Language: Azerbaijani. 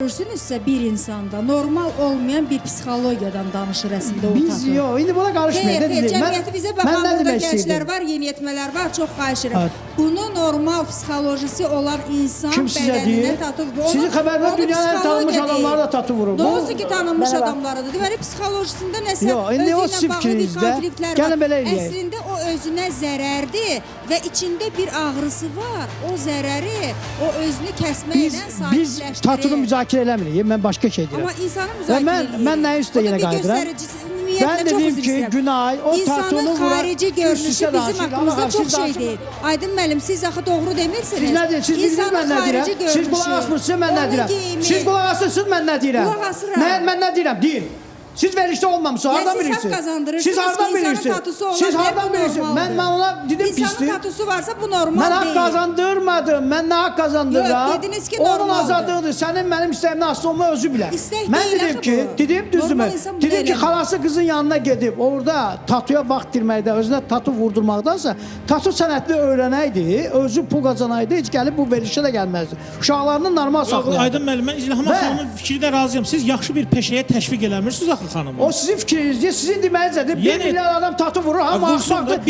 Görürsünüzsə bir insanda normal olmayan bir psixologiyadan danışır əslində o Biz tatu. yox, indi buna qarışmayın. Xeyr, cəmiyyəti bizə baxan nə burada demək gənclər istəyirdim? var, yeniyetmələr var, çox xahiş edirəm. Evet. Bunu normal psixolojisi olan insan Kim sizə bədəninə deyir? tatu Sizin xəbəriniz dünyanın en tanınmış adamları da tatu vurur. Doğrusu ki tanınmış adamlarıdır. Deməli psixolojisində nəsə Yox, indi o sizin özüylə bağlı bir fikrinizdə. konfliktlər Gəlin var. belə eləyək. Əslində o özünə zərərdir və içində bir ağrısı var. O zərəri, o özünü kəsməklə Biz sakitləşdirir. tatunu müzakirə eləmirik. Mən başqa şey deyirəm. Amma insanı Və müzakirə mən nəyin üstə yenə qayıdıram? Ben dedim ki, Günay o tatunu İnsanın vuran xarici görünüşü üst-üstə bizim danışır. haqqımızda Ama çox siz şey danışın. deyil. Aydın müəllim, siz axı doğru demirsiniz. Siz nə deyirsiniz? Siz bilirsiniz mən nə deyirəm? Siz qulaq asmırsınız, mən nə onun deyirəm? geyimi. Siz qulaq asırsınız, mən nə deyirəm? Qulaq asıram. Mən nə deyirəm? Deyin. Siz verilişdə olmamışsınız, hardan siz haqq bilirsiniz? kazandırırsınız Siz ki, hardan insanın bilirsiniz? tatusu olan Siz hep hardan bu bilirsiniz? normaldır. Mən ona dedim İnsanın pisdir. tatusu varsa bu normal Mən haqq değil. kazandırmadım. Mən nə haqq kazandırıram? Yox, dediniz ki, Onun normaldır. azadlığıdır. Sənin mənim istəyimdən asılı olma özü bilər. İstək Mən deyil dedim axı ki, bu. dedim düzdürmü? Normal insan bunu Dedim ki, eləmir. xalası qızın yanına gedib orada tatuya vaxt dirməkdə, özünə tatu vurdurmaqdansa, tatu sənətini öyrənəydi, özü pul qazanaydı, heç gəlib bu verilişə də gəlməzdi. Uşaqlarını normal saxlayırdı. Aydın müəllim, mən İlham xanımın fikri də razıyam. Siz yaxşı bir peşəyə təşviq eləmirsiniz axı xanımı. O sizin fikriniz deyil, sizin deməyinizdir. 1 Yəni- milyar adam tatu vurur, hamı Vursun da, axmaqdır. bir